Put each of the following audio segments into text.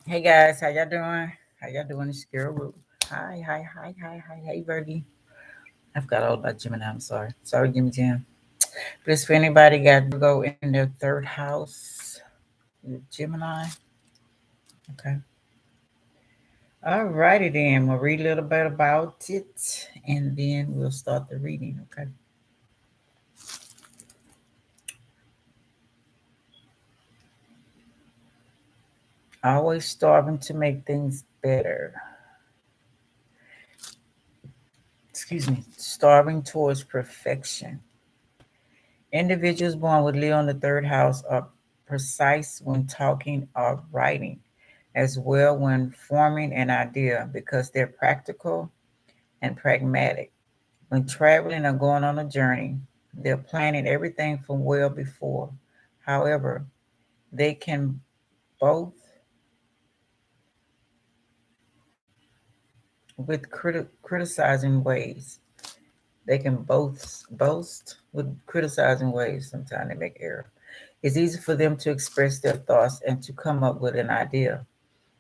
Hey guys, how y'all doing? How y'all doing? It's Girl Root. Hi, hi, hi, hi, hi, hey Virgie. I forgot all about Gemini. I'm sorry. Sorry, Jimmy Jim. But it's for anybody got Virgo in their third house. Gemini. Okay. Alrighty then. We'll read a little bit about it and then we'll start the reading. Okay. Always starving to make things better. Excuse me. Starving towards perfection. Individuals born with Leo in the third house are precise when talking or writing, as well when forming an idea because they're practical and pragmatic. When traveling or going on a journey, they're planning everything from well before. However, they can both, with criticizing ways, they can boast with criticizing ways. Sometimes they make error. It's easy for them to express their thoughts and to come up with an idea.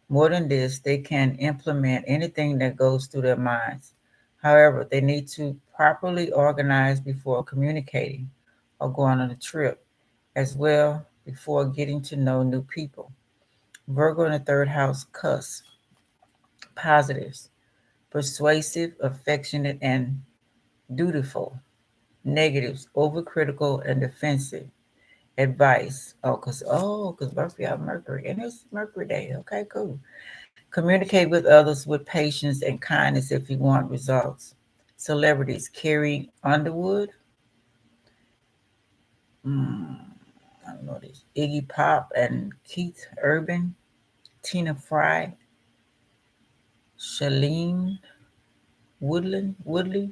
More than this, they can implement anything that goes through their minds. However, they need to properly organize before communicating or going on a trip, as well before getting to know new people. Virgo in the third house cusp. Positives: persuasive, affectionate, and dutiful. Negatives: overcritical and defensive. Advice: cause Murphy out Mercury, and it's Mercury day. Okay, cool. Communicate with others with patience and kindness if you want results. Celebrities: Carrie Underwood, I don't know this, Iggy Pop and Keith Urban, Tina Fry, Shailene Woodley.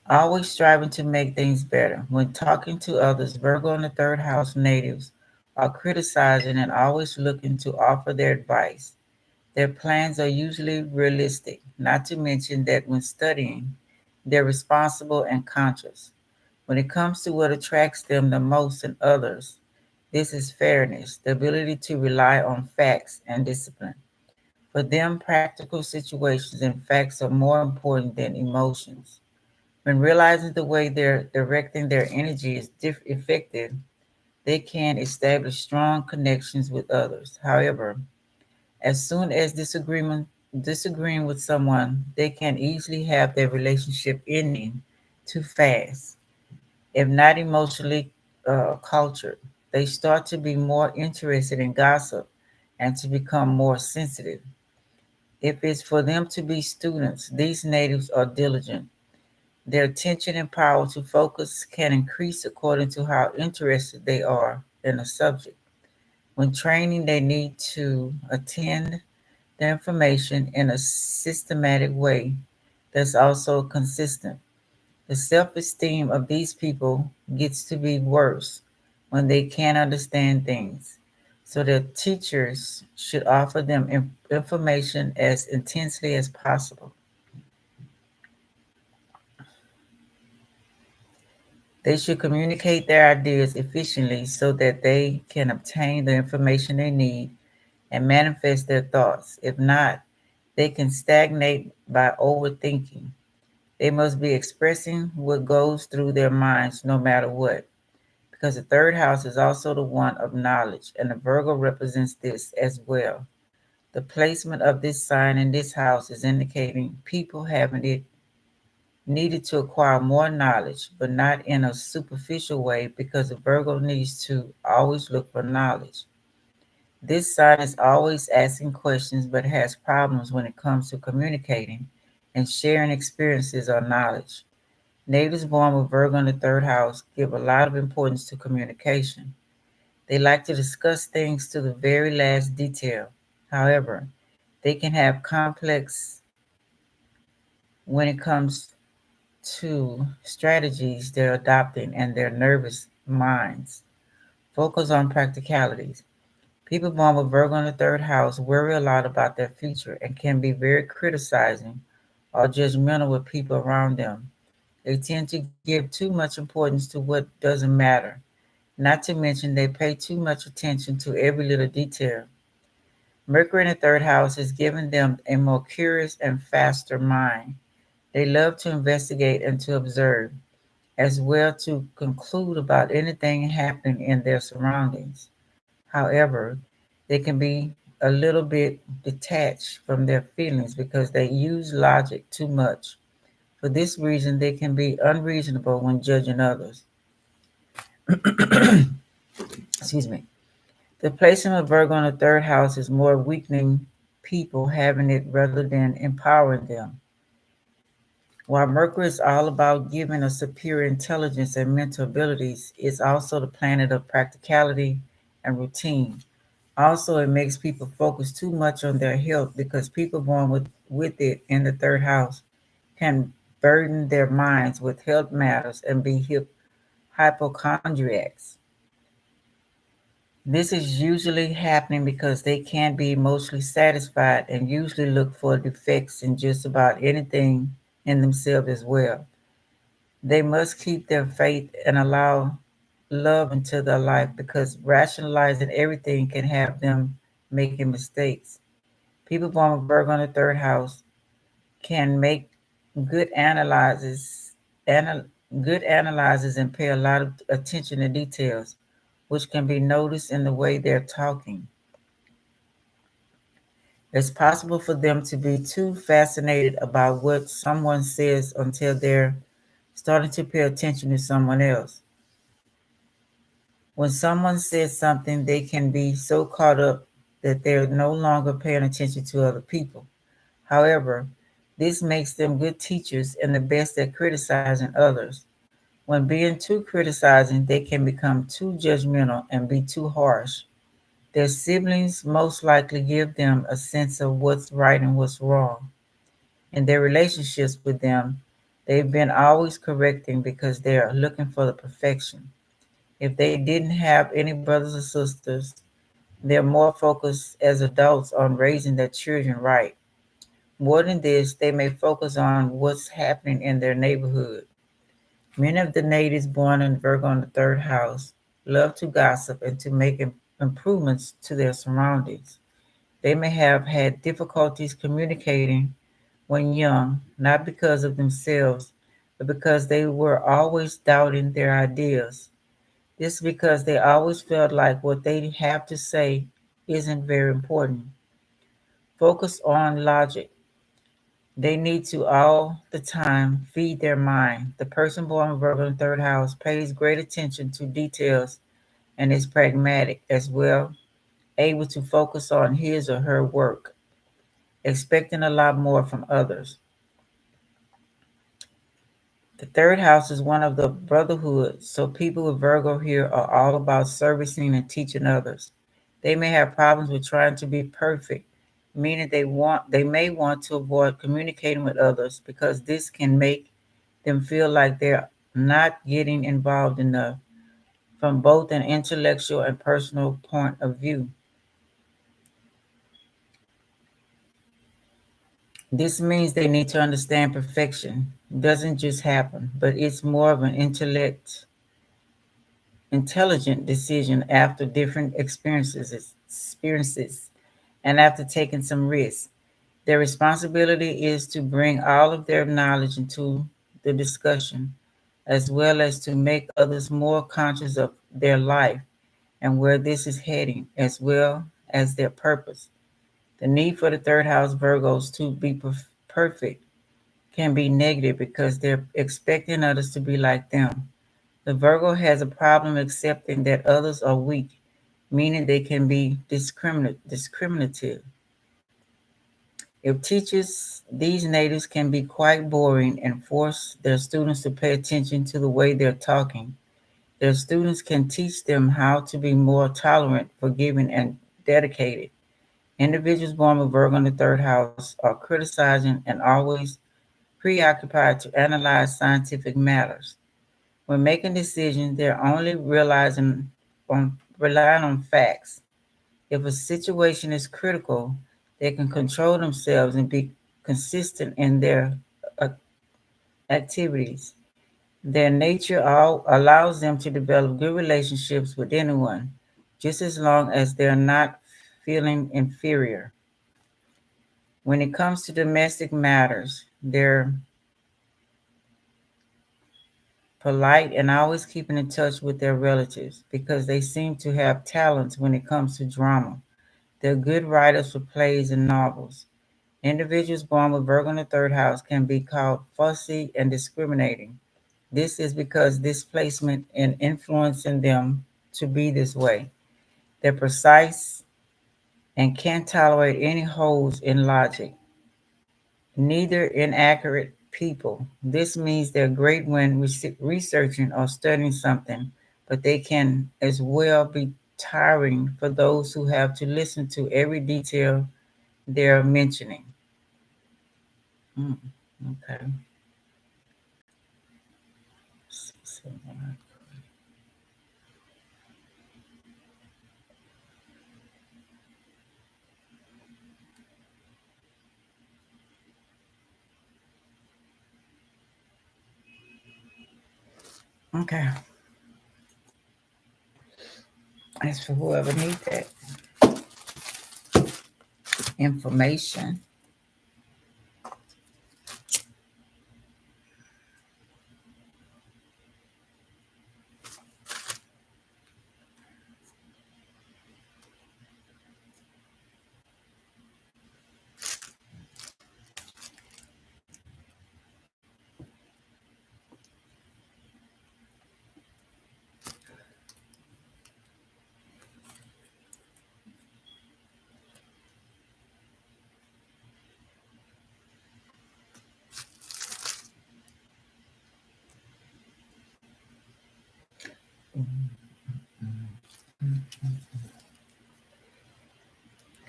Always striving to make things better. When talking to others, Virgo in the third house natives are criticizing and always looking to offer their advice. Their plans are usually realistic, not to mention that when studying, they're responsible and conscious. When it comes to what attracts them the most in others, this is fairness, the ability to rely on facts and discipline. For them, practical situations and facts are more important than emotions. When realizing the way they're directing their energy is effective, they can establish strong connections with others. However, as soon as disagreeing with someone, they can easily have their relationship ending too fast. If not emotionally cultured, they start to be more interested in gossip and to become more sensitive. If it's for them to be students, these natives are diligent. Their attention and power to focus can increase according to how interested they are in a subject. When training, they need to attend the information in a systematic way that's also consistent. The self esteem of these people gets to be worse when they can't understand things. So the teachers should offer them information as intensely as possible. They should communicate their ideas efficiently so that they can obtain the information they need and manifest their thoughts. If not, they can stagnate by overthinking. They must be expressing what goes through their minds no matter what, because the third house is also the one of knowledge, and the Virgo represents this as well. The placement of this sign in this house is indicating people having it needed to acquire more knowledge, but not in a superficial way because the Virgo needs to always look for knowledge. This sign is always asking questions but has problems when it comes to communicating and sharing experiences or knowledge. Natives born with Virgo in the third house give a lot of importance to communication. They like to discuss things to the very last detail. However, they can have complex when it comes to strategies they're adopting and their nervous minds. Focus on practicalities. People born with Virgo in the third house worry a lot about their future and can be very criticizing or judgmental with people around them. They tend to give too much importance to what doesn't matter. Not to mention, they pay too much attention to every little detail. Mercury in the third house is giving them a more curious and faster mind. They love to investigate and to observe, as well to conclude about anything happening in their surroundings. However, they can be a little bit detached from their feelings because they use logic too much. For this reason, they can be unreasonable when judging others. Excuse me. The placement of Virgo in the third house is more weakening people having it rather than empowering them. While Mercury is all about giving a superior intelligence and mental abilities, it's also the planet of practicality and routine. Also, it makes people focus too much on their health because people born with it in the third house can burden their minds with health matters and be hypochondriacs. This is usually happening because they can't be emotionally satisfied and usually look for defects in just about anything in themselves as well. They must keep their faith and allow love into their life because rationalizing everything can have them making mistakes. People born with Virgo in the third house can make good analyses, anal, good analyzes and pay a lot of attention to details, which can be noticed in the way they're talking. It's possible for them to be too fascinated about what someone says until they're starting to pay attention to someone else. When someone says something, they can be so caught up that they're no longer paying attention to other people. However, this makes them good teachers and the best at criticizing others. When being too criticizing, they can become too judgmental and be too harsh. Their siblings most likely give them a sense of what's right and what's wrong. In their relationships with them, they've been always correcting because they are looking for the perfection. If they didn't have any brothers or sisters, they're more focused as adults on raising their children right. More than this, they may focus on what's happening in their neighborhood. Many of the natives born in Virgo in the third house love to gossip and to make improvements to their surroundings. They may have had difficulties communicating when young, not because of themselves, but because they were always doubting their ideas. This is because they always felt like what they have to say isn't very important. Focus on logic. They need to all the time feed their mind. The person born in Virgo in the third house pays great attention to details and is pragmatic as well, able to focus on his or her work, expecting a lot more from others. The third house is one of the brotherhood, so people with Virgo here are all about servicing and teaching others. They may have problems with trying to be perfect, meaning they may want to avoid communicating with others because this can make them feel like they're not getting involved enough from both an intellectual and personal point of view. This means they need to understand perfection doesn't just happen, but it's more of an intelligent decision after different experiences and after taking some risks. Their responsibility is to bring all of their knowledge into the discussion, as well as to make others more conscious of their life and where this is heading, as well as their purpose. The need for the third house Virgos to be perfect can be negative because they're expecting others to be like them. The Virgo has a problem accepting that others are weak, meaning they can be discriminative. If teachers, these natives can be quite boring and force their students to pay attention to the way they're talking. Their students can teach them how to be more tolerant, forgiving, and dedicated. Individuals born with Virgo in the third house are criticizing and always preoccupied to analyze scientific matters. When making decisions, they're only relying on facts. If a situation is critical, they can control themselves and be consistent in their uh, activities. Their nature allows them to develop good relationships with anyone, just as long as they're not feeling inferior. When it comes to domestic matters, they're polite and always keeping in touch with their relatives because they seem to have talents when it comes to drama. They're good writers for plays and novels. Individuals born with Virgo in the third house can be called fussy and discriminating. This is because this placement and influencing them to be this way. They're precise and can't tolerate any holes in logic, neither inaccurate people. This means they're great when researching or studying something, but they can as well be tiring for those who have to listen to every detail they're mentioning. Mm, okay. Okay. As for whoever needs that information.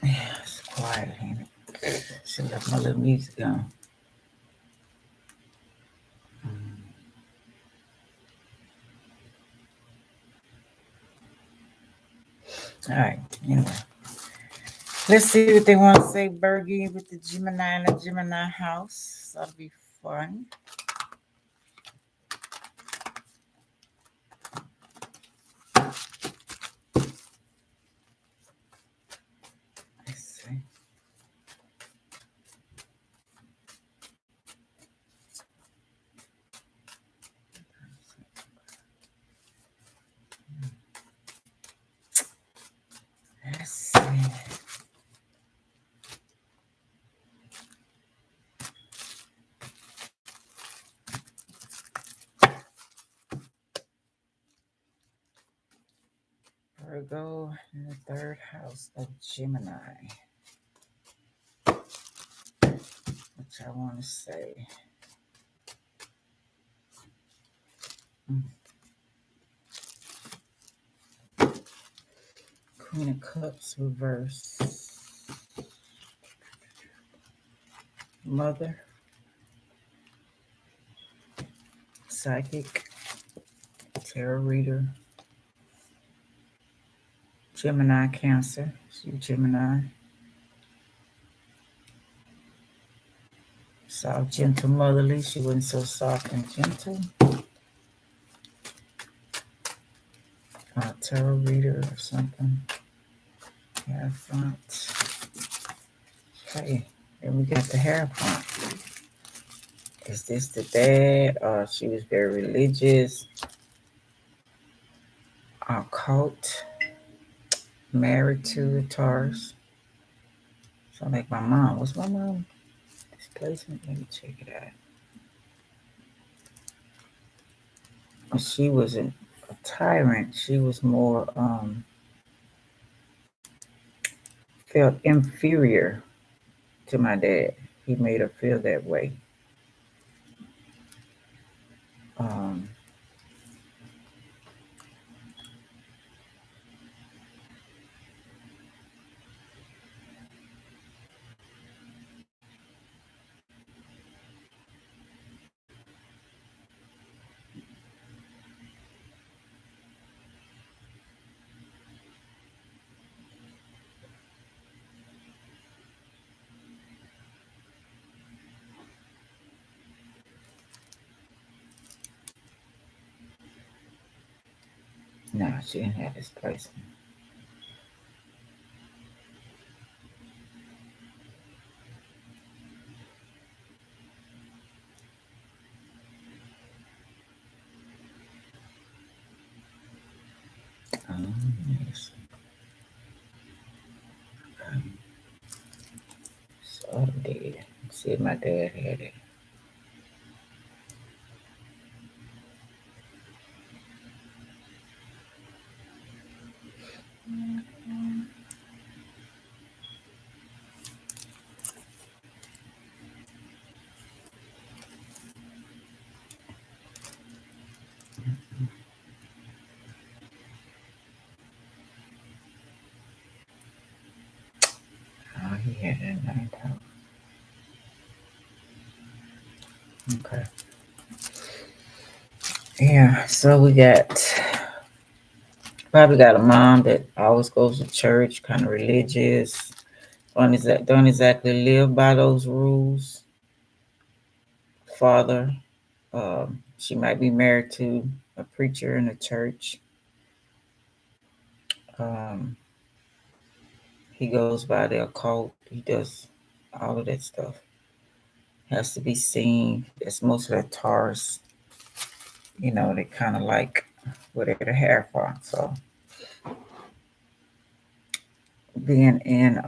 Yeah, it's quiet, ain't it? Should left my little music on. All right. Anyway, let's see what they want to say. Bergie with the Gemini and the Gemini house. That'll be fun. Let's see. Let's see. Virgo in the third house of Gemini. Which I want to say. Queen of Cups reverse. Mother. Psychic. Tarot reader. Gemini, Cancer. You Gemini. Soft, gentle, motherly. She wasn't so soft and gentle. Tarot reader or something. Hair front. Okay. Then we got the hair front. Is this the dad? She was very religious. Occult. Married to a Taurus. So like my mom. What's my mom? Displacement. Let me check it out. She wasn't a tyrant. She was more felt inferior to my dad. He made her feel that way. Um, no, she didn't have displacement. Yes. So I did. See if my dad had it. Oh, he had it in ninth house. Okay. Yeah, so we probably got a mom that always goes to church, kind of religious, don't exactly live by those rules. Father, she might be married to a preacher in a church. Um, he goes by the occult. He does all of that stuff. Has to be seen. It's mostly a Taurus. They kind of like whatever the hair for. So being in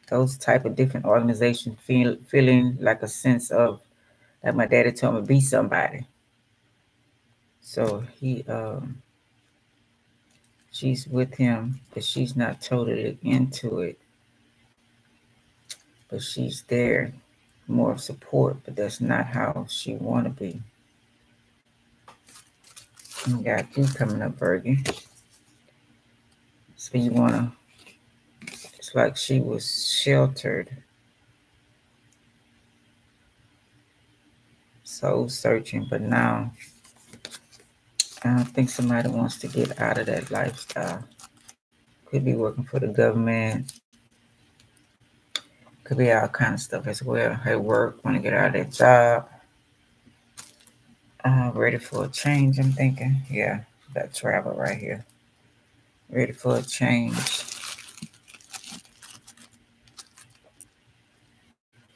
those type of different organizations, feeling like a sense of like my daddy told me be somebody. So she's with him, but she's not totally into it. But she's there, more of support. But that's not how she want to be. You got you coming up, Virgo. So you wanna. It's like she was sheltered, soul searching, but now I think somebody wants to get out of that lifestyle. Could be working for the government. Could be all kind of stuff as well. Her work, want to get out of that job. Ready for a change, I'm thinking. Yeah, that travel right here. Ready for a change.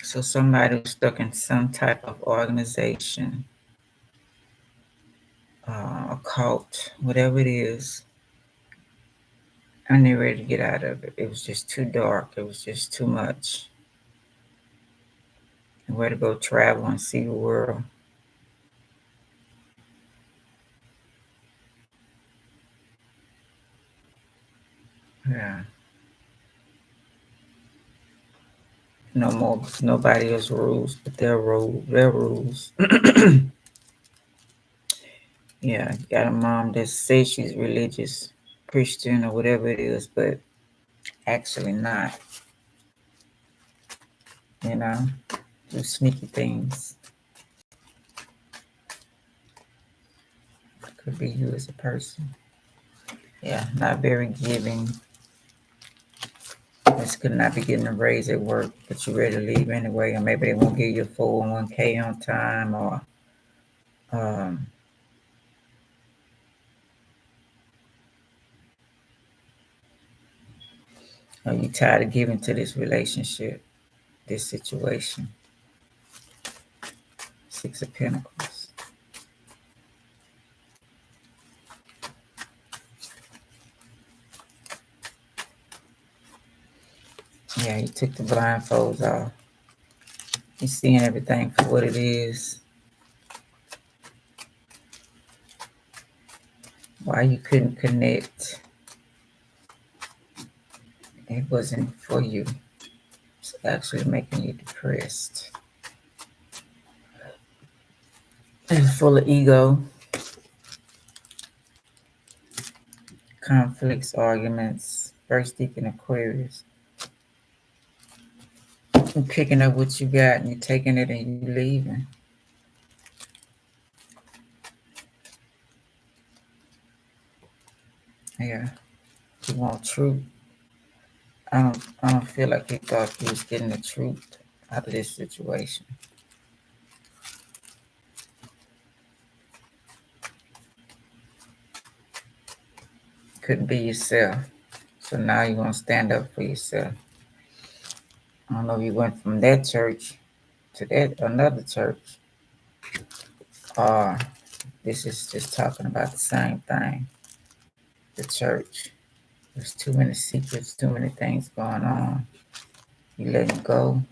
So somebody who's stuck in some type of organization, a cult, whatever it is, and they're ready to get out of it. It was just too dark. It was just too much. And where to go travel and see the world. Yeah. No more, nobody else rules but their rules. Yeah, you got a mom that says she's religious, Christian, or whatever it is, but actually not. You know, do sneaky things. Could be you as a person. Yeah, not very giving. This could not be getting a raise at work, but you're ready to leave anyway, or maybe they won't give you a 401k on time, um, or you tired of giving to this relationship, this situation. Six of Pentacles. Yeah, you took the blindfolds off. You're seeing everything for what it is. Why you couldn't connect, it wasn't for you. It's actually making you depressed. And full of ego, conflicts, arguments. First deep in Aquarius. You're picking up what you got and you're taking it and you're leaving. Yeah. You want truth. I don't feel like he thought he was getting the truth out of this situation. Couldn't be yourself. So now you want to stand up for yourself. I don't know if you went from that church to that another church. Or this is just talking about the same thing. the church. There's too many secrets, too many things going on. You letting go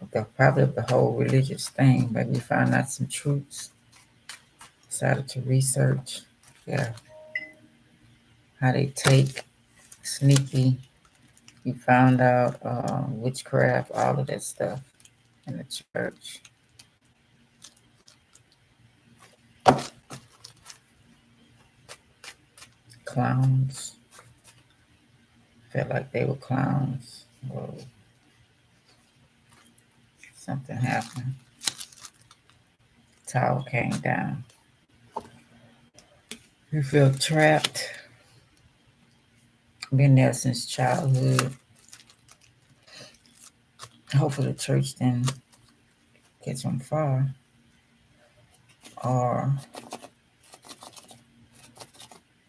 of probably the whole religious thing. Maybe you found out some truths, decided to research, yeah, how they take sneaky. You found out witchcraft, all of that stuff in the church. Clowns. Felt like they were clowns. Or something happened. Tower came down. You feel trapped. Been there since childhood. Hopefully the church didn't catch on fire. Or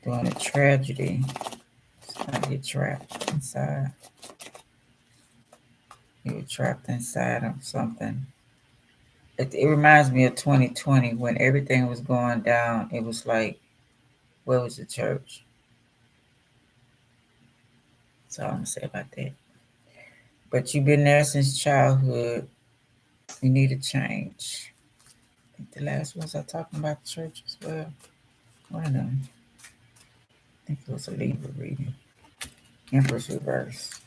during a tragedy, somebody get trapped inside. You were trapped inside of something. It reminds me of 2020 when everything was going down. It was like, where was the church? That's all I'm gonna say about that. But you've been there since childhood. You need a change. I think the last ones I talking about the church as well. One of them. I think it was a Libra reading. Empress reverse.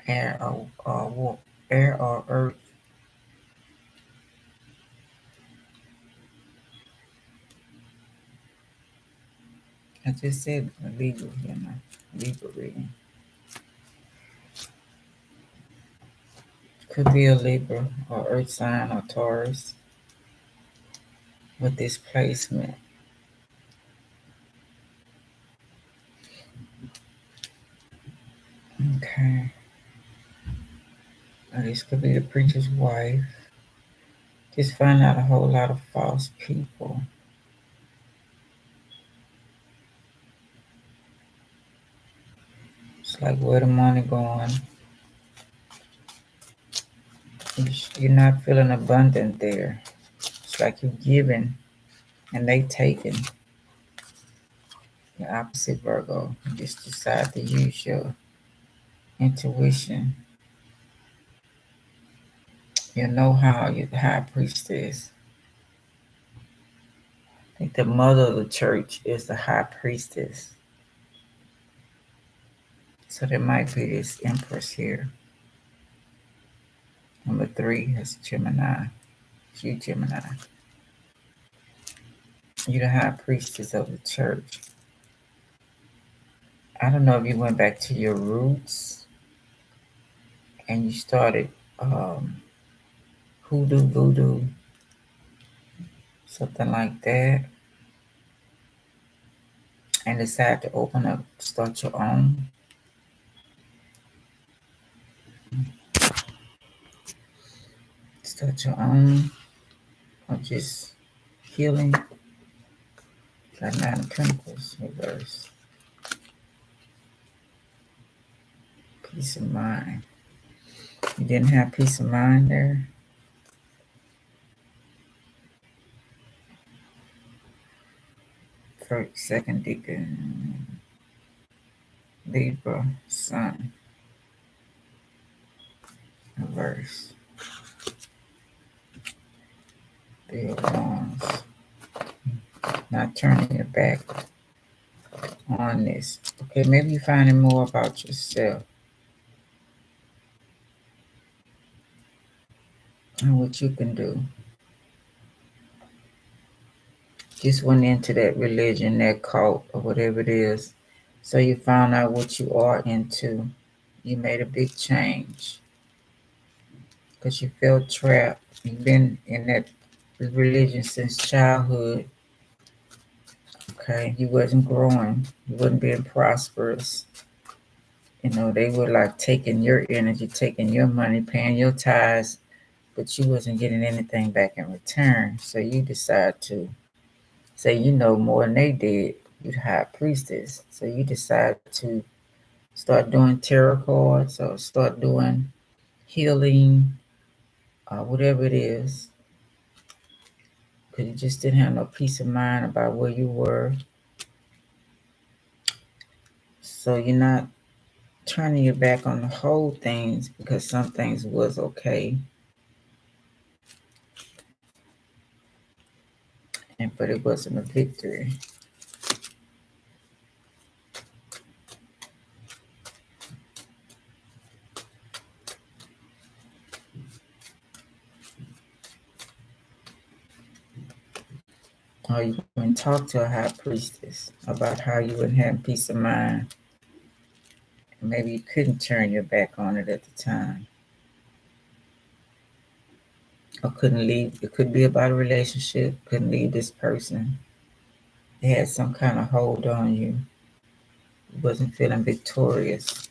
Air or earth. I just said a Libra, Libra reading. Could be a Libra or earth sign or Taurus with this placement. Okay. Now this could be the preacher's wife. Just find out a whole lot of false people. It's like, where the money going? You're not feeling abundant there. It's like you're giving and they taking. The opposite Virgo. You just decide to use your intuition. You know how you're the high priestess. I think the mother of the church is the high priestess. So there might be this empress here. Number 3 is Gemini. You Gemini. You're the high priestess of the church. I don't know if you went back to your roots and you started hoodoo, voodoo, something like that, and decide to open up, start your own. Start your own, or just healing. Got 9 of Pentacles reverse. Peace of mind. You didn't have peace of mind there? First, second deacon. Libra, Sun. Reverse. Three of Wands. Not turning your back on this. Okay, maybe you're finding more about yourself and what you can do. Just went into that religion, that cult, or whatever it is. So you found out what you are into. You made a big change because you felt trapped. You've been in that religion since childhood. Okay, you wasn't growing. You wasn't being prosperous. You know, they were like taking your energy, taking your money, paying your tithes, but you wasn't getting anything back in return. So you decide to say you know more than they did. You're the high priestess. So you decide to start doing tarot cards or start doing healing, whatever it is. because you just didn't have no peace of mind about where you were. So you're not turning your back on the whole things because some things was okay, but it wasn't a victory. Or you can talk to a high priestess about how you wouldn't have peace of mind. And maybe you couldn't turn your back on it at the time. Or couldn't leave. It could be about a relationship. Couldn't leave this person. They had some kind of hold on you. You wasn't feeling victorious.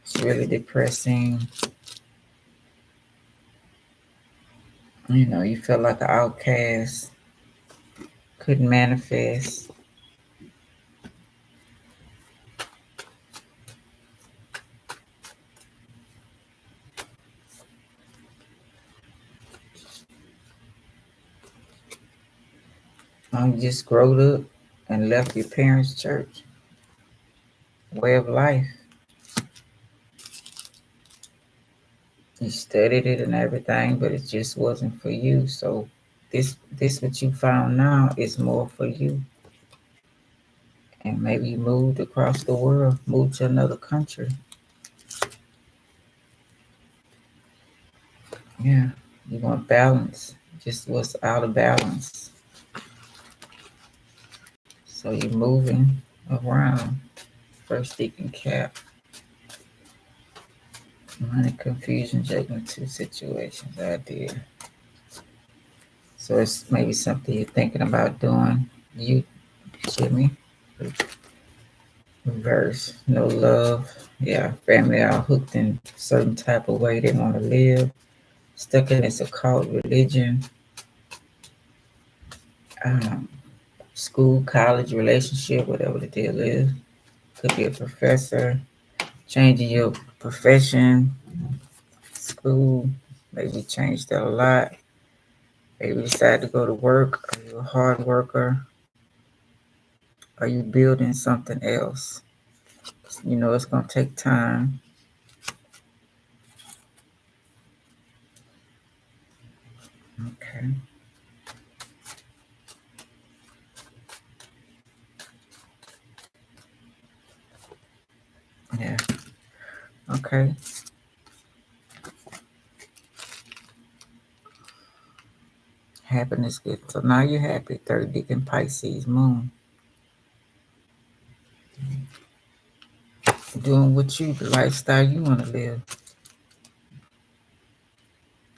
It's really depressing. You felt like an outcast. Couldn't manifest. You just growed up and left your parents' church. Way of life. You studied it and everything, but it just wasn't for you. So this what you found now is more for you. And maybe you moved across the world, moved to another country. Yeah, you want balance. Just what's out of balance. So you're moving around. First Deacon Cap. Money, confusion, juggling two situations. Idea. So it's maybe something you're thinking about doing. You, Jimmy. Reverse. No love. Yeah, family all hooked in a certain type of way they want to live. Stuck in this occult religion. Um, School, college, relationship, whatever the deal is. Could be a professor. Changing your profession. School. Maybe changed that a lot. Maybe decide to go to work. Are you a hard worker? Are you building something else? It's going to take time. Okay. Yeah. Okay. Happiness good. So now you're happy. Third deacon Pisces moon. Doing the lifestyle you want to live.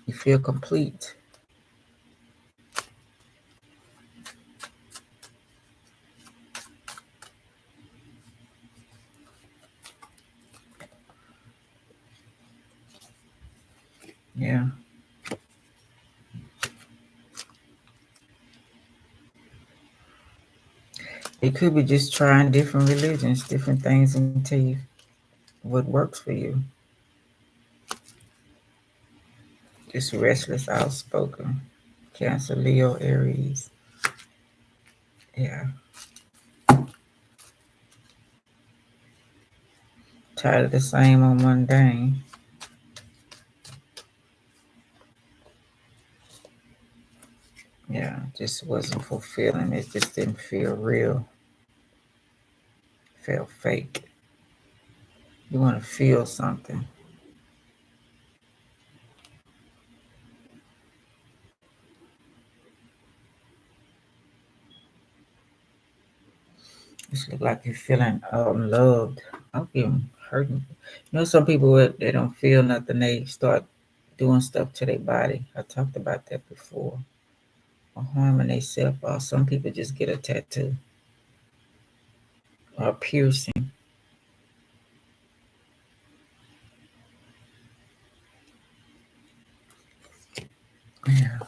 You feel complete. Yeah. It could be just trying different religions, different things until you what works for you. Just restless, outspoken. Cancer, Leo, Aries. Yeah. Tired of the same on mundane. Yeah, just wasn't fulfilling. It just didn't feel real. Felt fake. You want to feel something. Just look like you're feeling loved. I'm feeling hurting. Some people they don't feel nothing. They start doing stuff to their body. I talked about that before. Or harming themselves. Or some people just get a tattoo or a piercing. Yeah.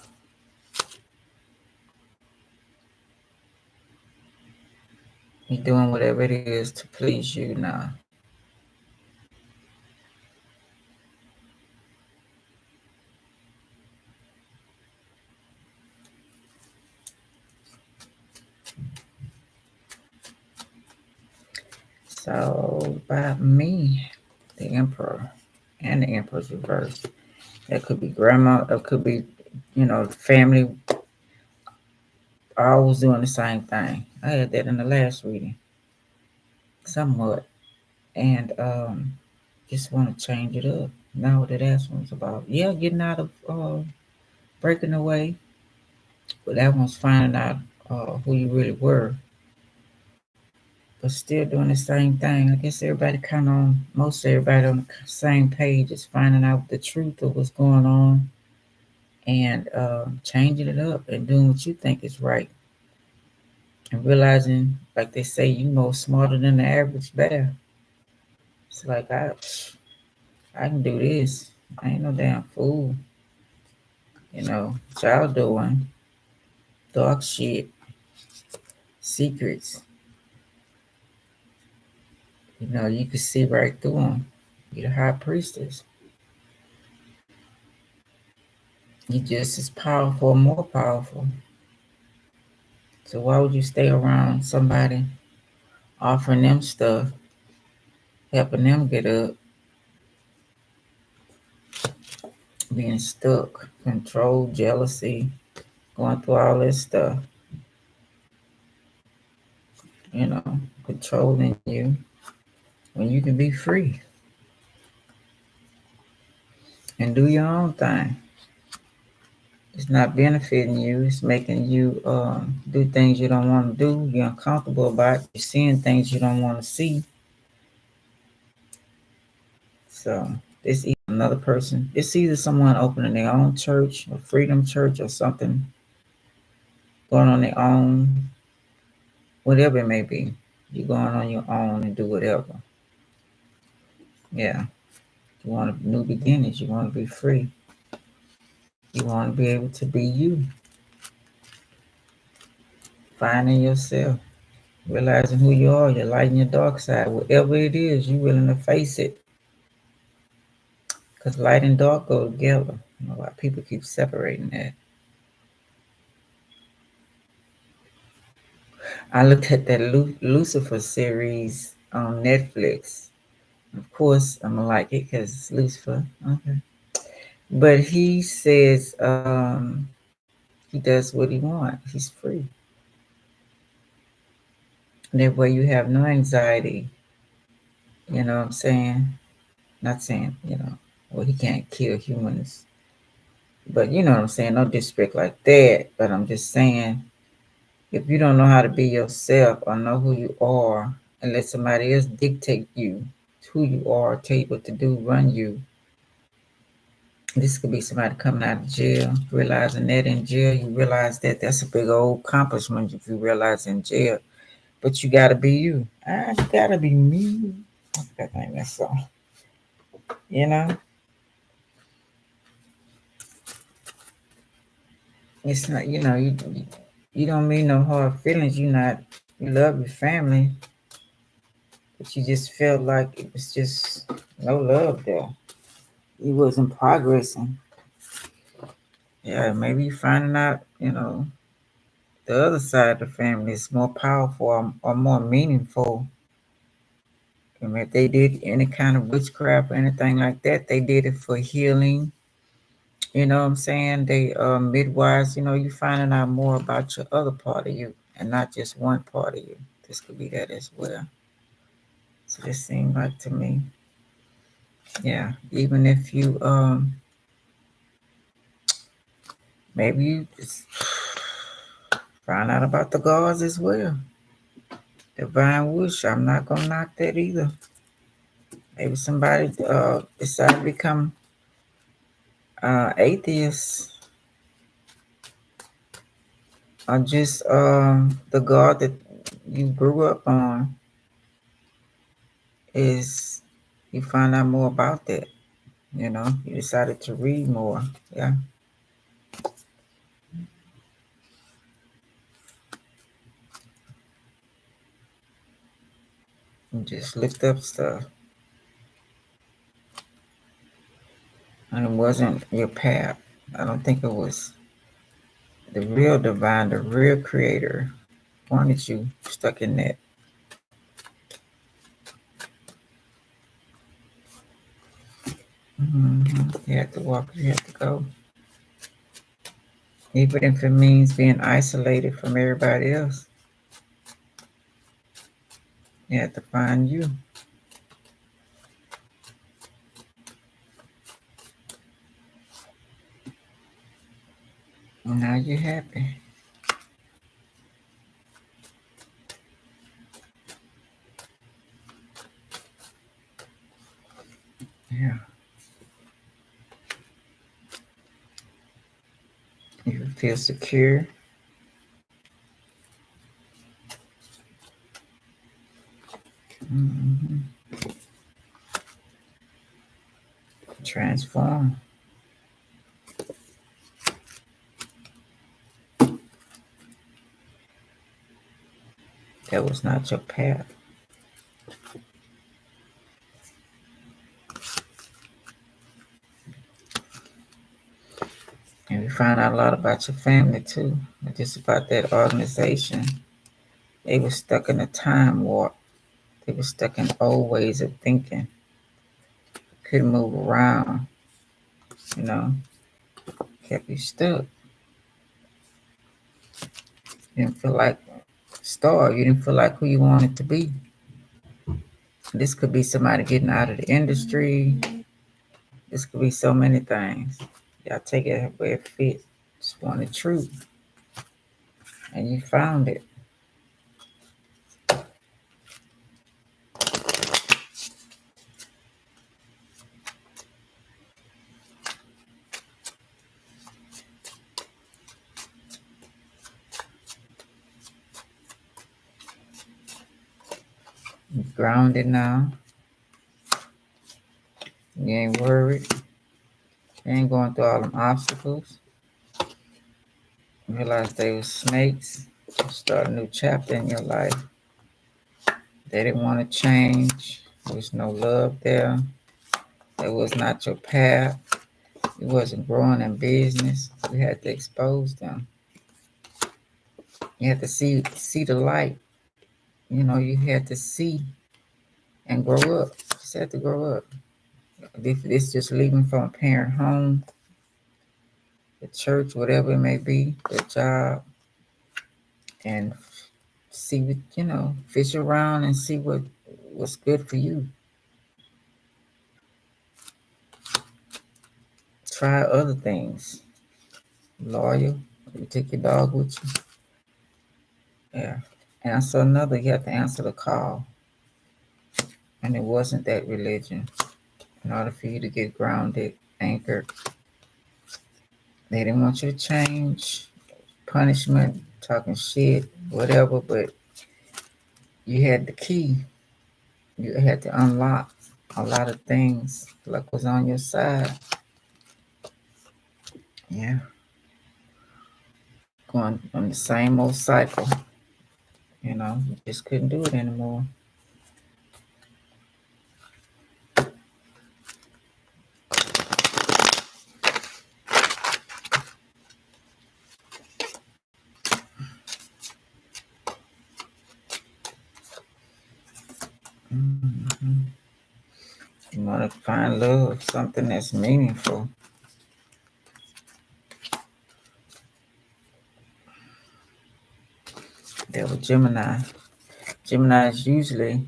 You're doing whatever it is to please you now. So about me, the Emperor and the Emperor's reverse. That could be grandma. It could be, family always doing the same thing. I had that in the last reading, somewhat, and just want to change it up. Now what that last one's about? Yeah, getting out of breaking away, but that one's finding out who you really were, but still doing the same thing. I guess everybody kind of most everybody on the same page is finding out the truth of what's going on and changing it up and doing what you think is right and realizing, like they say, you more smarter than the average bear. It's like I can do this. I ain't no damn fool. What y'all doing dark shit, secrets. You can see right through them. You're the high priestess. You're just as powerful or more powerful. So why would you stay around somebody offering them stuff, helping them get up, being stuck, control, jealousy, going through all this stuff, controlling you when you can be free and do your own thing. It's not benefiting you. It's making you do things you don't want to do. You're uncomfortable about. You're seeing things you don't want to see. So it's either another person. It's either someone opening their own church, a freedom church, or something going on their own, whatever it may be. You're going on your own and do whatever. Yeah. You want new beginnings. You want to be free. You want to be able to be you. Finding yourself. Realizing who you are, your light and your dark side. Whatever it is, you're willing to face it. Because light and dark go together. A lot of people keep separating that. I looked at that Lucifer series on Netflix. Of course, I'm gonna like it because it's Lucifer. Okay. But he says he does what he wants. He's free. That way you have no anxiety. You know what I'm saying? Not saying, well, he can't kill humans. But you know what I'm saying? No disrespect like that. But I'm just saying, if you don't know how to be yourself or know who you are and let somebody else dictate you, who you are, tell you what to do, run you. This could be somebody coming out of jail, realizing that in jail, you realize that that's a big old accomplishment if you realize in jail. But you gotta be you. I gotta be me. I think that's so. You know? It's not, you don't mean no hard feelings. You love your family, but you just felt like it was just no love there. You wasn't progressing. Yeah, maybe you finding out, the other side of the family is more powerful or more meaningful. And if they did any kind of witchcraft or anything like that, they did it for healing. You know what I'm saying? They midwives, you finding out more about your other part of you and not just one part of you. This could be that as well. So this seemed like to me, yeah, even if you maybe you just find out about the gods as well. Divine wish, I'm not gonna knock that either. Maybe somebody decide to become atheist or just the God that you grew up on is you find out more about that. You decided to read more. Yeah. You just looked up stuff. And it wasn't your path. I don't think it was the real divine, the real creator wanted you stuck in that. You have to walk, you have to go. Even if it means being isolated from everybody else, you have to find you. Now you're happy. Yeah. You feel secure. hmm Transform. That was not your path. And we find out a lot about your family too. Just about that organization. They were stuck in a time warp. They were stuck in old ways of thinking. Couldn't move around, you know, kept you stuck. You didn't feel like star. You didn't feel like who you wanted to be. This could be somebody getting out of the industry. This could be so many things. Y'all take it where it fits. Just want the truth. And you found it. You grounded now. You ain't worried. You ain't going through all them obstacles. You realize they were snakes. You start a new chapter in your life. They didn't want to change. There was no love there. That was not your path. It wasn't growing in business. You had to expose them. You had to see the light. You know, you had to see and grow up. You just had to grow up. If it's just leaving from a parent home, the church, whatever it may be, the job, and see what, fish around and see what's good for you. Try other things. Loyal. You take your dog with you. Yeah. Answer another. You have to answer the call. And it wasn't that religion. In order for you to get grounded, anchored, they didn't want you to change. Punishment, talking shit, whatever, but you had the key. You had to unlock a lot of things. Luck was on your side. Yeah. Going on the same old cycle. You just couldn't do it anymore. hmm You want to find love, something that's meaningful. There was Gemini. Gemini is usually,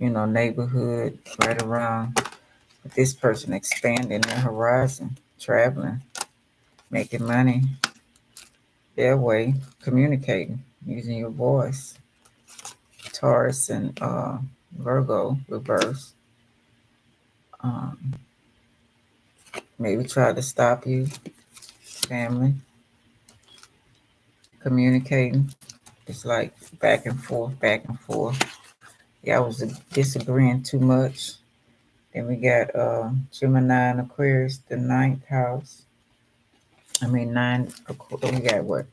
neighborhood right around. But this person expanding their horizon, traveling, making money their way, communicating, using your voice. Taurus and Virgo reverse. Um, maybe try to stop you, family, communicating. It's like back and forth, back and forth. Yeah, I was disagreeing too much. Then we got Gemini and Aquarius, the ninth house. I mean, we got what?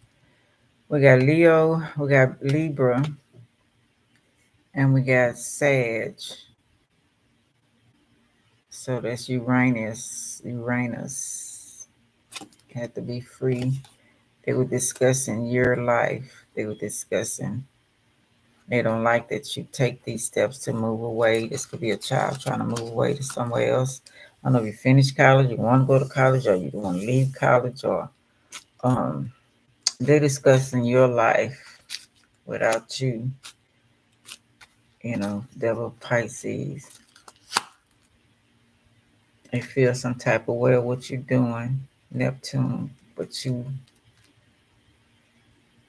We got Leo, we got Libra, and we got Sag. So that's Uranus. Uranus had to be free. They were discussing your life. They don't like that you take these steps to move away. This could be a child trying to move away to somewhere else. I don't know if you finished college, you want to go to college, or you want to leave college, or um, they're discussing your life without you, devil Pisces. They feel some type of way of what you're doing, Neptune, but you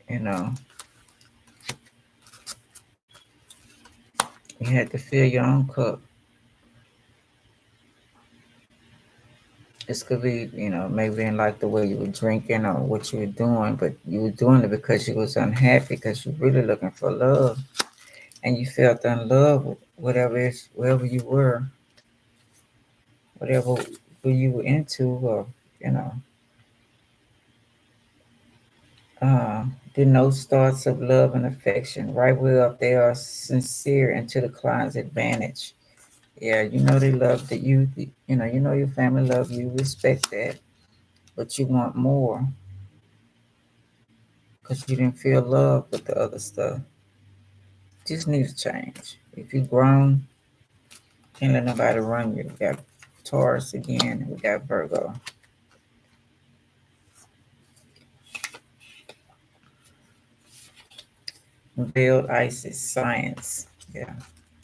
know, you had to fill your own cup. This could be, maybe in like the way you were drinking or what you were doing, but you were doing it because you was unhappy because you're really looking for love and you felt in love with wherever you were, whatever who you were into, or you know, denotes thoughts of love and affection. Right way up, they are sincere and to the client's advantage. Yeah, they love that your family love you, respect that, but you want more because you didn't feel love with the other stuff. Just need to change. If you grown, can't let nobody run you. We got Taurus again. We got Virgo. Veiled Isis, science. Yeah,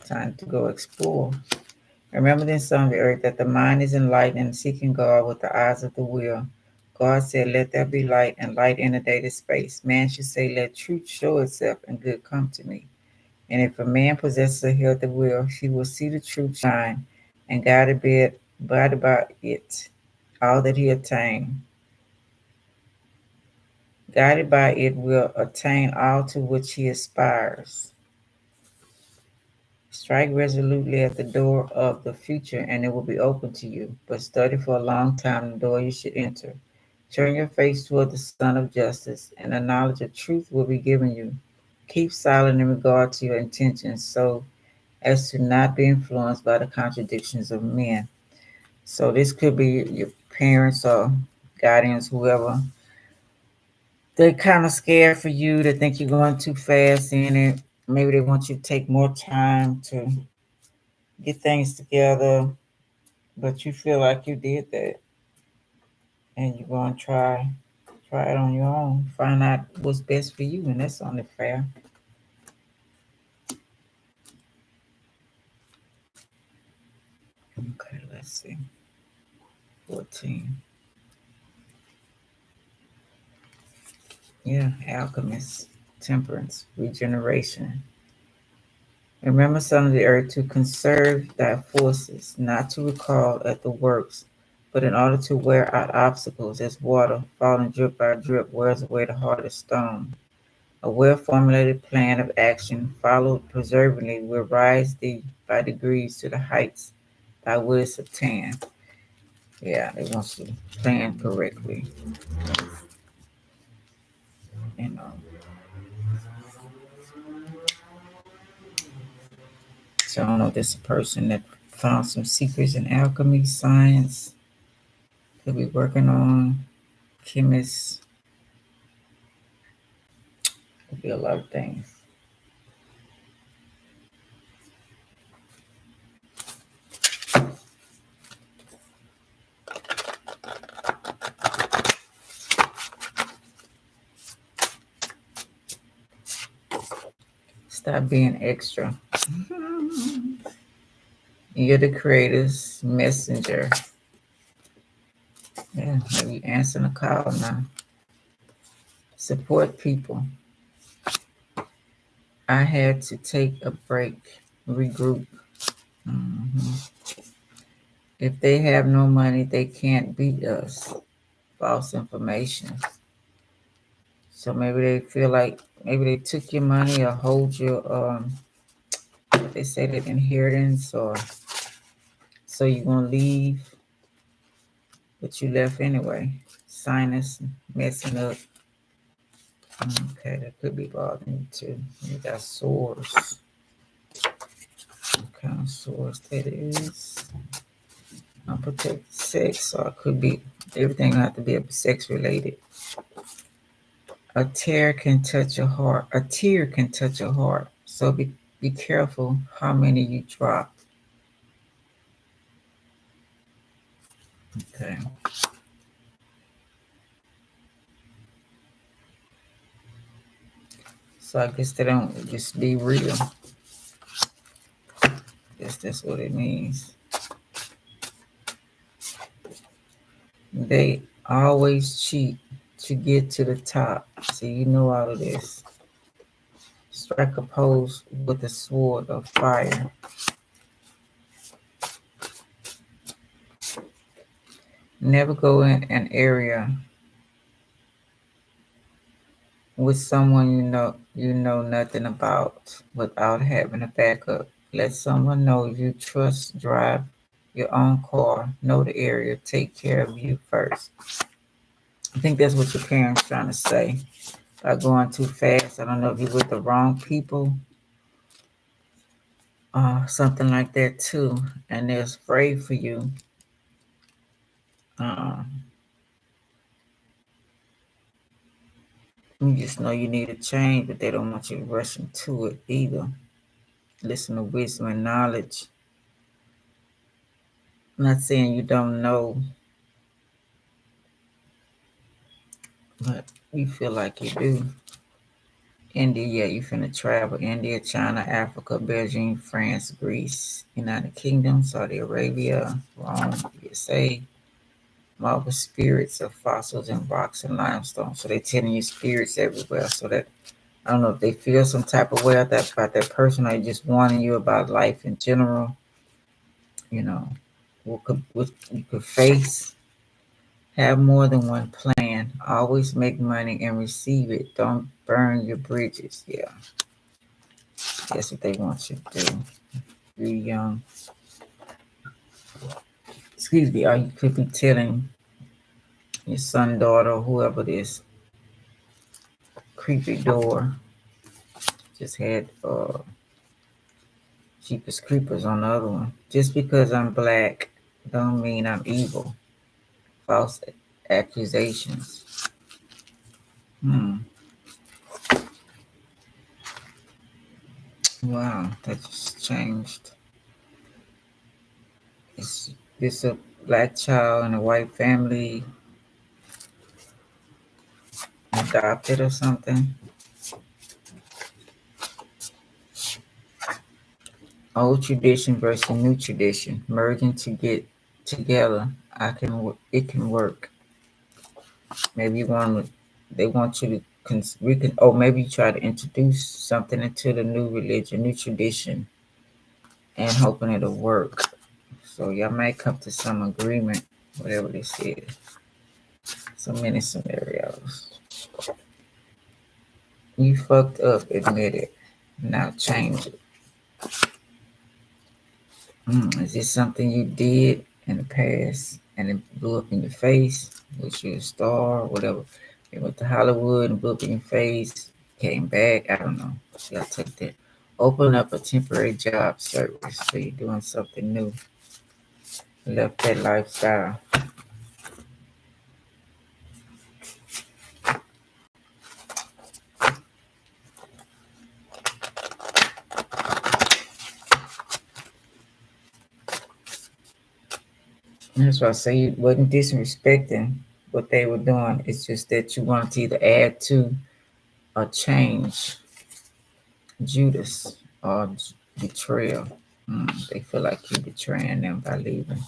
time to go explore. Remember then, son of the earth, that the mind is enlightened and seeking God with the eyes of the will. God said, let there be light, and light inundated space. Man should say, let truth show itself and good come to me. And if a man possesses a healthy will, he will see the truth shine and guided by it. All that he attained, guided by it, will attain all to which he aspires. Strike resolutely at the door of the future, and it will be open to you. But study for a long time the door you should enter. Turn your face toward the Sun of Justice, and the knowledge of truth will be given you. Keep silent in regard to your intentions, so as to not be influenced by the contradictions of men. So this could be your parents or guardians, whoever. They're kind of scared for you. They think you're going too fast in it. Maybe they want you to take more time to get things together, but you feel like you did that, and you're going to try it on your own, find out what's best for you, and that's only fair. Okay, let's see. 14. Yeah, alchemist, temperance, regeneration. Remember, son of the earth, to conserve thy forces, not to recall at the works, but in order to wear out obstacles as water, falling drip by drip, wears away the hardest stone. A well-formulated plan of action, followed perseveringly, will rise thee by degrees to the heights thou wouldst attain. Yeah, they want you to plan correctly. You know. So I don't know if this is a person that found some secrets in alchemy, science, could be working on chemists, could be a lot of things. Stop being extra. You're the creator's messenger. Yeah, maybe answering a call now. Support people. I had to take a break, regroup. hmm If they have no money, they can't beat us. False information. So maybe they feel like maybe they took your money or hold your what they say that inheritance, or so you're gonna leave, but you left anyway. Sinus messing up. Okay, that could be bothering you too. You got sores. What kind of sores that is? Unprotected sex, or it could be everything have to be sex related. A tear can touch a heart. A tear can touch a heart. So be careful how many you drop. Okay. So I guess they don't just be real. Guess that's what it means. They always cheat to get to the top. So you know all of this. Strike a pose with a sword of fire. Never go in an area with someone you know nothing about without having a backup. Let someone know you trust drive your own car, know the area, take care of you first. I think that's what your parents trying to say. By going too fast, I don't know if you're with the wrong people, something like that too, and they're afraid for you. Uh, you just know you need a change, but they don't want you to rush into it either. Listen to wisdom and knowledge. I'm not saying you don't know, but you feel like you do. India, yeah, you finna travel. India, China, Africa, Belgium, France, Greece, United Kingdom, Saudi Arabia, Rome, USA. Marble spirits of fossils and rocks and limestone. So they telling you spirits everywhere. So that I don't know if they feel some type of way about that person, or just warning you about life in general. You know, what you could face. Have more than one plan. Always make money and receive it. Don't burn your bridges. Yeah, that's what they want you to do. You're young. Excuse me. Or you could be telling your son, daughter, whoever this creepy door just had Jeepers Creepers on the other one. Just because I'm black don't mean I'm evil. False accusations. Hmm. Wow, that just changed. Is this a black child in a white family adopted or something? Old tradition versus new tradition merging to get together. It can work. Maybe they want you to or maybe you try to introduce something into the new religion, new tradition, and hoping it'll work. So y'all might come to some agreement, whatever they said. So many scenarios. You fucked up, admit it. Now change it. Is this something you did in the past and it blew up in your face? Was you a star or whatever? You went to Hollywood and blew up in your face, came back. I don't know. Y'all take that. Open up a temporary job service. So you're doing something new. Left that lifestyle. That's why I say you wasn't disrespecting what they were doing. It's just that you wanted to either add to or change Judas or betrayal. They feel like you're betraying them by leaving.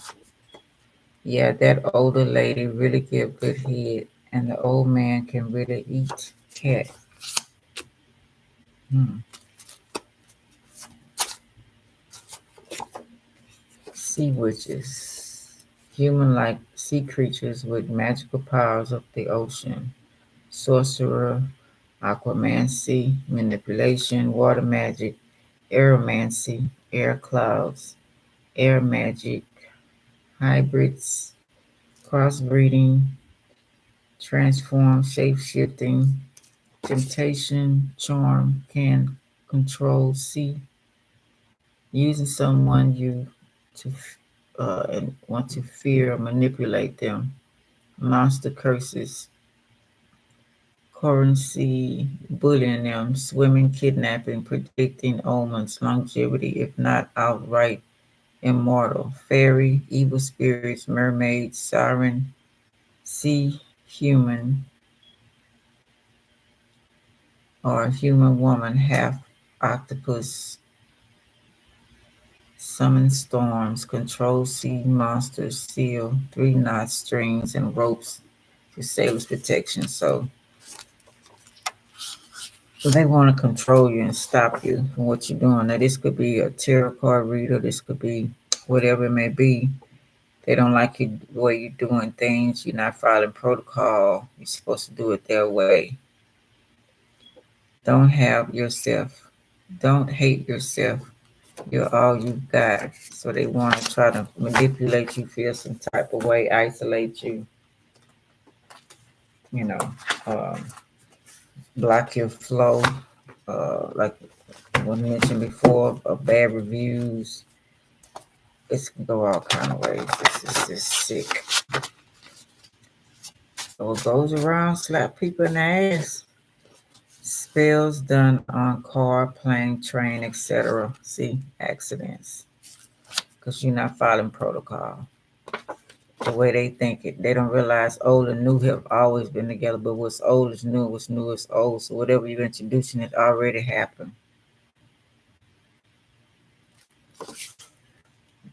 Yeah, that older lady really give good head, and the old man can really eat cat. Hmm. Sea witches. Human-like sea creatures with magical powers of the ocean. Sorcerer, aquamancy, manipulation, water magic, aeromancy, air clouds, air magic, hybrids, crossbreeding, transform, shape-shifting, temptation, charm, can control, see, using someone you to and want to fear or manipulate them, monster curses, currency, bullying them, swimming, kidnapping, predicting omens, longevity, if not outright immortal, fairy, evil spirits, mermaid, siren, sea, human, or human woman, half octopus, summon storms, control sea monsters, seal, three knot strings, and ropes for sailors' protection. So they want to control you and stop you from what you're doing. Now, this could be a tarot card reader. This could be whatever it may be. They don't like you the way you're doing things. You're not following protocol. You're supposed to do it their way. Don't have yourself. Don't hate yourself. You're all you've got. So they want to try to manipulate you, feel some type of way, isolate you, you know, um, block your flow. Like was mentioned before, bad reviews. It can go all kind of ways. This is just sick. So it goes around, slap people in the ass. Spells done on car, plane, train, etc. See, accidents. Because you're not following protocol. The way they think it. They don't realize old and new have always been together, but what's old is new, what's new is old. So whatever you're introducing, it already happened.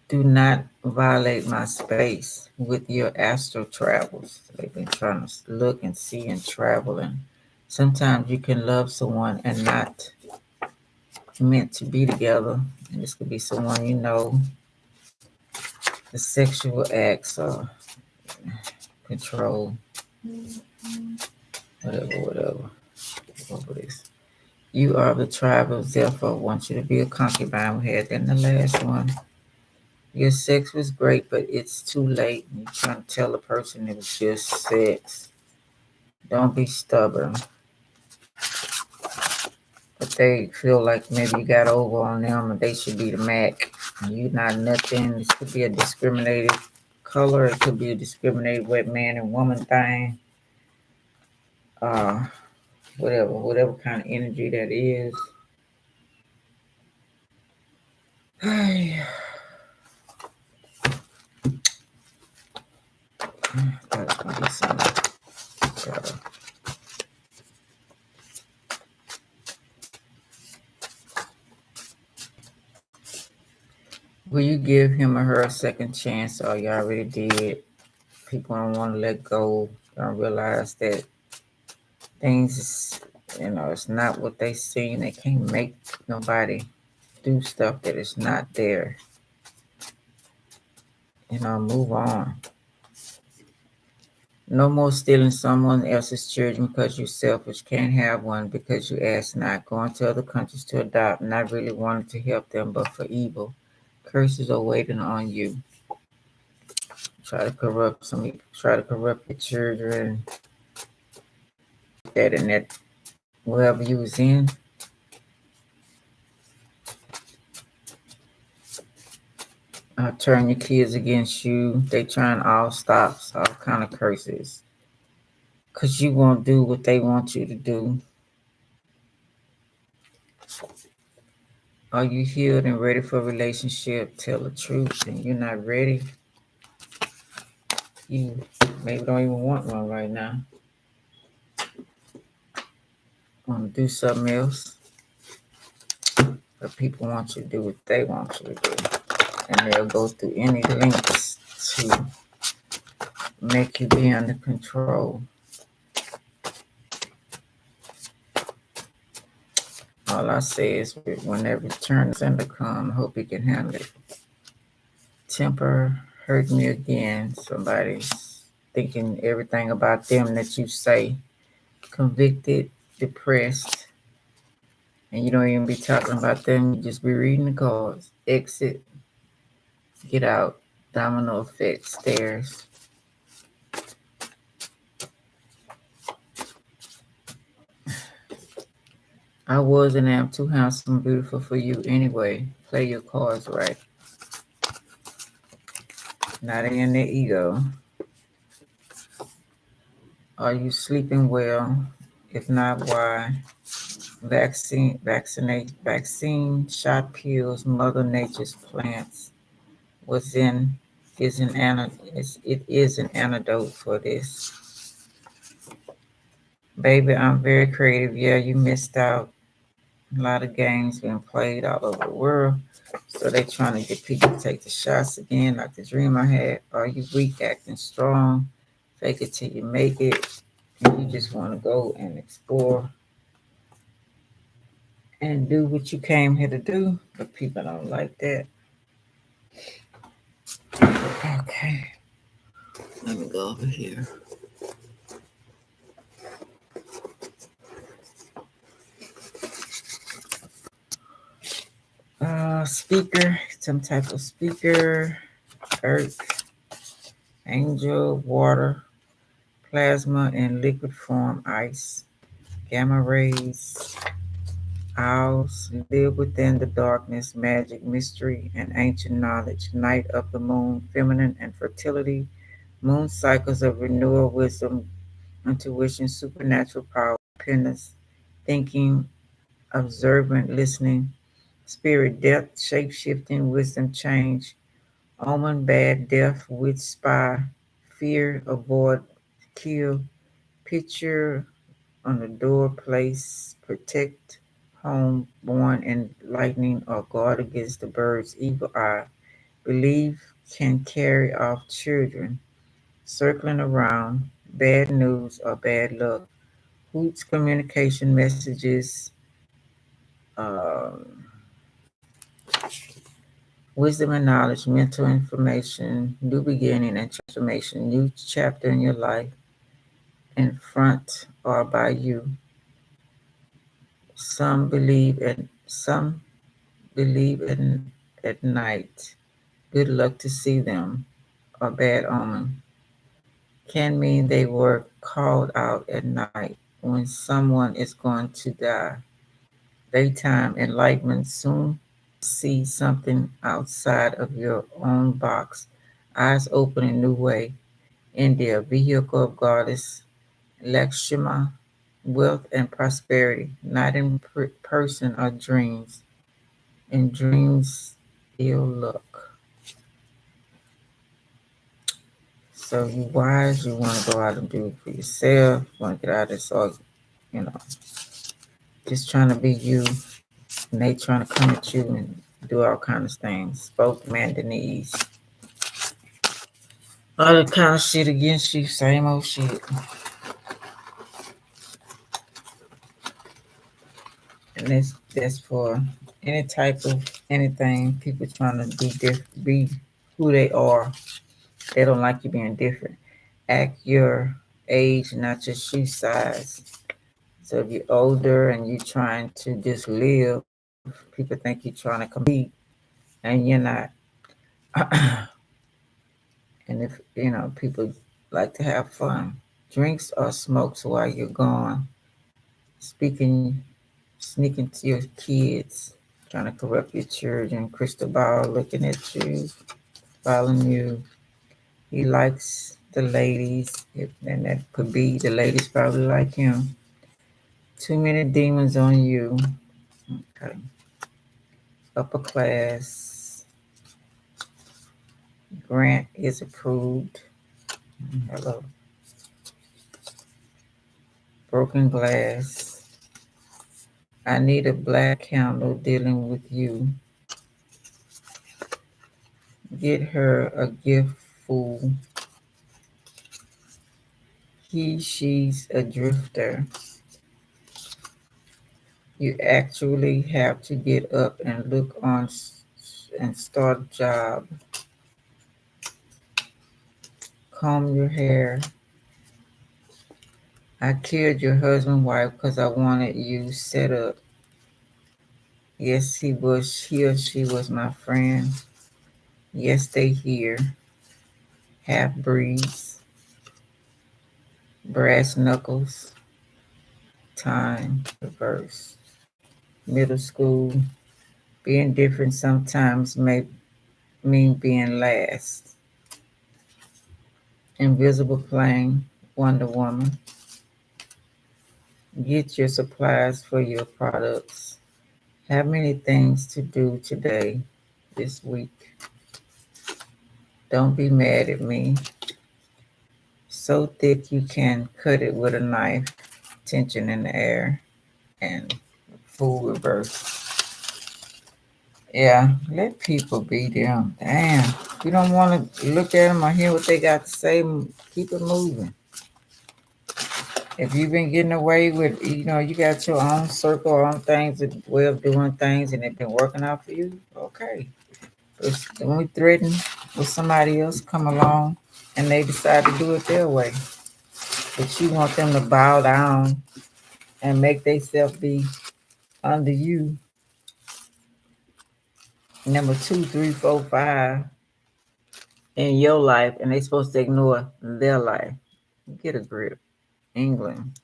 Do not violate my space with your astral travels. They've been trying to look and see and travel, and sometimes you can love someone and not meant to be together. And this could be someone you know. The sexual acts or control, whatever over this. You are the tribe of Zephyr. Want you to be a concubine. We had that in the last one. Your sex was great, but it's too late. You're trying to tell the person it was just sex. Don't be stubborn. But they feel like maybe you got over on them and they should be the Mac. And you not nothing. This could be a discriminated color. It could be a discriminated wet man and woman thing. Uh, whatever kind of energy that is. That's gonna be something. Will you give him or her a second chance, or you already did? People don't want to let go. Don't realize that things, it's not what they seen. They can't make nobody do stuff that is not there. Move on. No more stealing someone else's children because you're selfish. Can't have one because you asked not. Going to other countries to adopt. Not really wanting to help them, but for evil. Curses are waiting on you. Try to corrupt your children. That and that, wherever you was in. Turn your kids against you. They trying all stops, all kind of curses. Because you won't do what they want you to do. Are you healed and ready for a relationship? Tell the truth. And you're not ready. You maybe don't even want one right now. Want to do something else. But people want you to do what they want you to do. And they'll go through any lengths to make you be under control. All I say is whenever turn center come, hope he can handle it. Temper hurt me again. Somebody's thinking everything about them that you say. Convicted, depressed, and you don't even be talking about them. You just be reading the cards. Exit, get out, domino effect, stairs. I was and am too handsome and beautiful for you anyway. Play your cards right. Not in the ego. Are you sleeping well? If not, why? Vaccine, shot pills, Mother Nature's plants, was in it is an antidote for this. Baby, I'm very creative. Yeah, you missed out. A lot of games being played all over the world. So they trying to get people to take the shots again, like the dream I had. Are you weak, acting strong? Fake it till you make it. And you just want to go and explore and do what you came here to do. But people don't like that. Okay, let me go over here. Speaker, some type of speaker, earth, angel, water, plasma in liquid form, ice, gamma rays, owls, live within the darkness, magic, mystery, and ancient knowledge, night of the moon, feminine and fertility, moon cycles of renewal, wisdom, intuition, supernatural power, independence, thinking, observant, listening, spirit, death, shape shifting, wisdom, change, omen, bad, death, witch, spy, fear, avoid, kill, picture on the door, place, protect, home, born in lightning, or guard against the bird's evil eye, believe can carry off children, circling around, bad news or bad luck, hoots, communication messages, um, wisdom and knowledge, mental information, new beginning and transformation, new chapter in your life, in front or by you. Some believe in at night. Good luck to see them. A bad omen can mean they were called out at night when someone is going to die. Daytime enlightenment soon see something outside of your own box. Eyes open in new way. India, vehicle of goddess Lakshma, wealth and prosperity, not in person or dreams. In dreams, ill luck. So you wise, you want to go out and do it for yourself. You want to get out of this, all, you know, just trying to be you. And they trying to come at you and do all kinds of things. Spoke mandanese. All that kind of shit against you, same old shit. And that's for any type of anything. People trying to be who they are. They don't like you being different. Act your age, not your shoe size. So if you're older and you're trying to just live, people think you're trying to compete, and you're not. And if people like to have fun, drinks or smokes while you're gone, speaking, sneaking to your kids, trying to corrupt your children, crystal ball looking at you, following you. He likes the ladies, and that could be the ladies probably like him. Too many demons on you. Okay. Upper class. Grant is approved. Hello. Broken glass. I need a black candle dealing with you. Get her a gift, fool. She's a drifter. You actually have to get up and look on and start a job. Comb your hair. I killed your husband, wife, because I wanted you set up. Yes, he or she was my friend. Yes, they here. Half breeds. Brass knuckles. Time. Reverse. Middle school. Being different sometimes may mean being last. Invisible plane. Wonder Woman. Get your supplies for your products. Have many things to do today, this week. Don't be mad at me. So thick you can cut it with a knife. Tension in the air. And full reverse. Yeah, let people be them. Damn. If you don't want to look at them or hear what they got to say, keep it moving. If you've been getting away with, you got your own circle, own things, way of doing things, and it's been working out for you, okay. But when we threaten with somebody else come along and they decide to do it their way, but you want them to bow down and make themselves be under you, number 2, 3, 4, 5 in your life, and they supposed to ignore their life. Get a grip. England,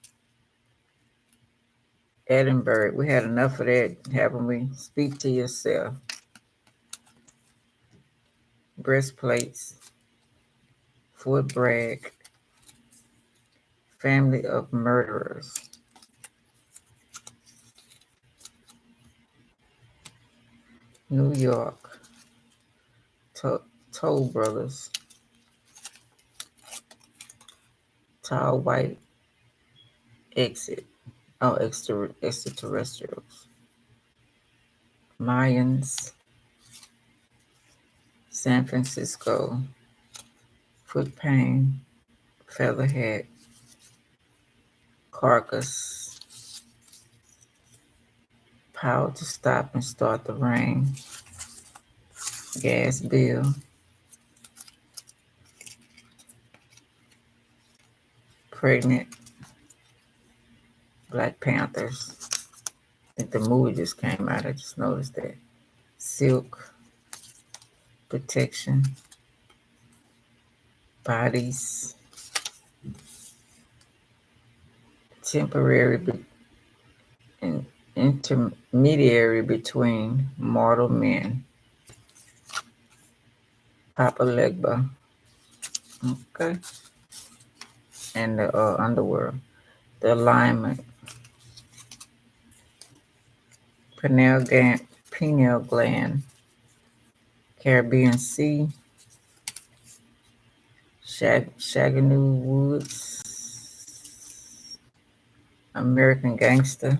Edinburgh. We had enough of that, haven't we? Speak to yourself. Breastplates, foot brag, family of murderers. New York, Toll Brothers, tall white exit. Oh, extraterrestrials. Mayans, San Francisco, foot pain, featherhead, carcass, power to stop and start the rain, gas bill, pregnant, Black Panthers. I think the movie just came out. I just noticed that. Silk, protection, bodies, temporary and intermediary between mortal men. Papa Legba. Okay. And the underworld. The alignment. Pineal gland. Caribbean Sea. Shaganoo Woods. American Gangster.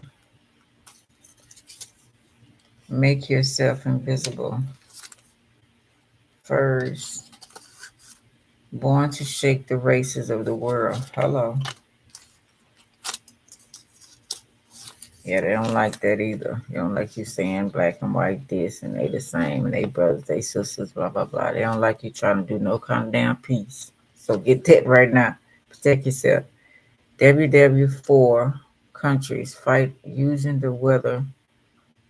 Make yourself invisible. Furs. Born to shake the races of the world. Hello. Yeah, they don't like that either. They don't like you saying black and white this and they the same and they brothers, they sisters, blah, blah, blah. They don't like you trying to do no kind of damn peace. So get that right now. Protect yourself. WW4 countries fight using the weather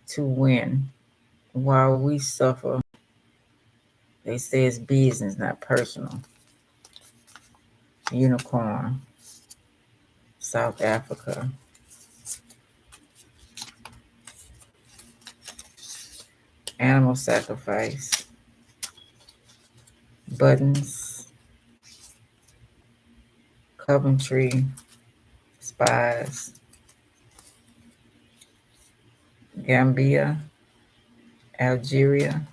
to win. While we suffer, they say it's business, not personal. Unicorn. South Africa. Animal sacrifice. Buttons. Coventry. Spies. Gambia. Algeria.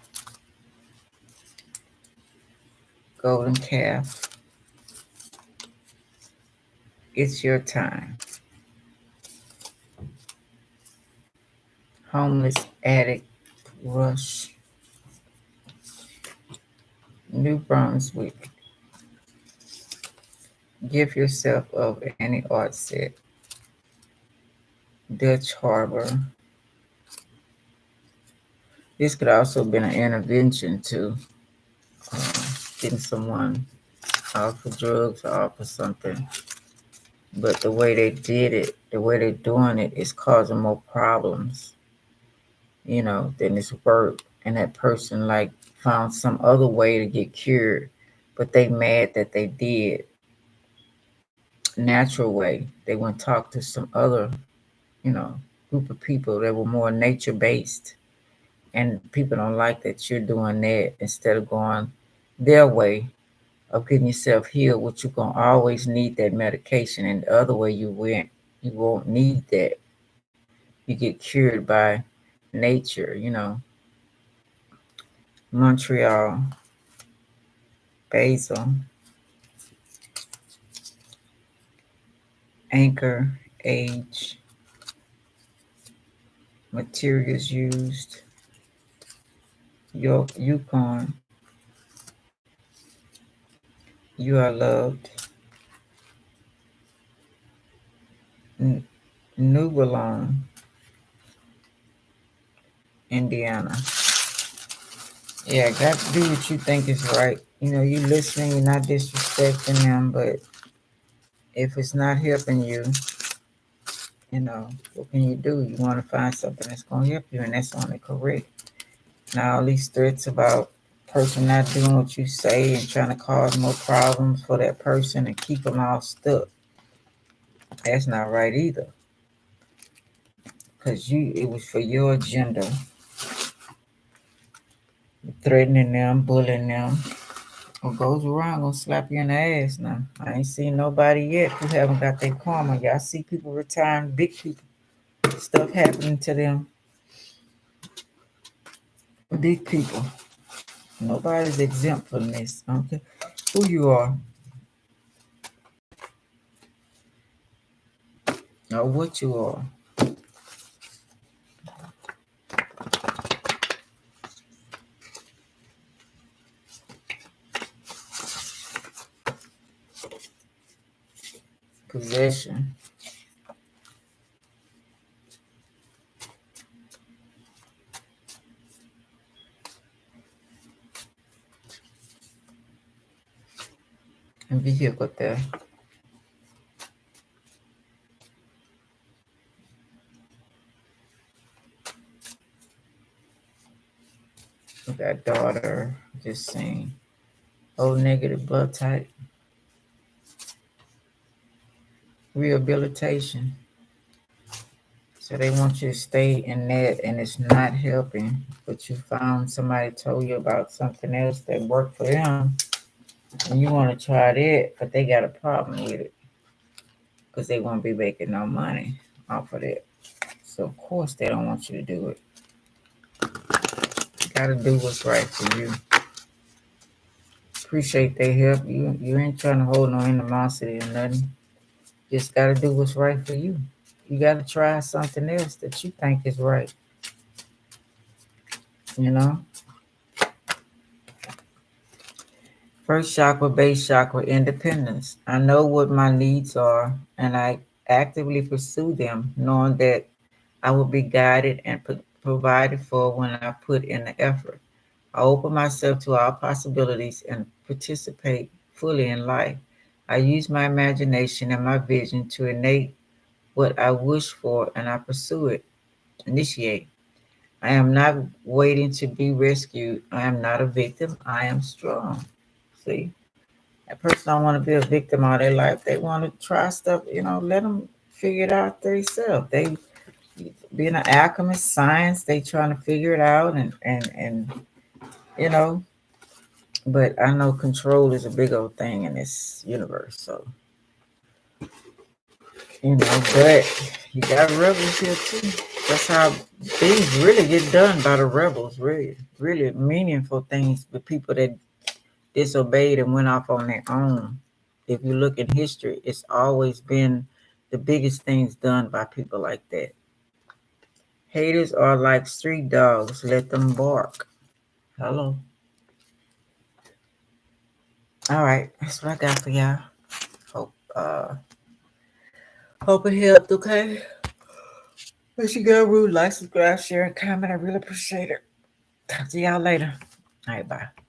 Golden calf. It's your time. Homeless addict rush. New Brunswick. Give yourself of any art set. Dutch Harbor. This could also have been an intervention to getting someone off of drugs or off of something. But the way they did it, the way they're doing it is causing more problems, than it's work. And that person like found some other way to get cured, but they mad that they did natural way. They went talk to some other, group of people that were more nature based. And people don't like that you're doing that instead of going their way of getting yourself healed, which you're gonna always need that medication. And the other way you won't need that. You get cured by nature, Montreal, basil, anchor, age, materials used, Yukon, you are loved, New Indiana. Yeah, got to do what you think is right. You listening, you're not disrespecting them, but if it's not helping you, what can you do? You want to find something that's going to help you, and that's only correct. Now, all these threats about person not doing what you say and trying to cause more problems for that person and keep them all stuck, that's not right either. Because it was for your agenda, threatening them, bullying them. What goes around gonna slap you in the ass now. I ain't seen nobody yet who haven't got their karma. Y'all see people retiring, big people, stuff happening to them, big people. Nobody's exempt from this. I don't care who you are or what you are. Possession. And vehicle there. We got daughter, just saying. O negative blood type. Rehabilitation. So they want you to stay in that and it's not helping. But you found somebody told you about something else that worked for them. And you want to try that, but they got a problem with it. Because they won't be making no money off of that. So of course they don't want you to do it. You gotta do what's right for you. Appreciate their help. You ain't trying to hold no animosity or nothing. Just gotta do what's right for you. You gotta try something else that you think is right. You know? First chakra, base chakra, independence. I know what my needs are and I actively pursue them, knowing that I will be guided and provided for when I put in the effort. I open myself to all possibilities and participate fully in life. I use my imagination and my vision to innate what I wish for and I pursue it. Initiate. I am not waiting to be rescued. I am not a victim. I am strong. See, that person don't want to be a victim all their life. They want to try stuff, let them figure it out themselves. They being an alchemist, science, they trying to figure it out and you know, but I know control is a big old thing in this universe. So, but you got rebels here too. That's how things really get done by the rebels, really, really meaningful things with people that disobeyed and went off on their own. If you look in history, it's always been the biggest things done by people like that. Haters are like street dogs, let them bark. Hello. All right, that's what I got for y'all. Hope hope it helped, okay? If you go rude, like, subscribe, share, and comment. I really appreciate it. Talk to y'all later. All right, bye.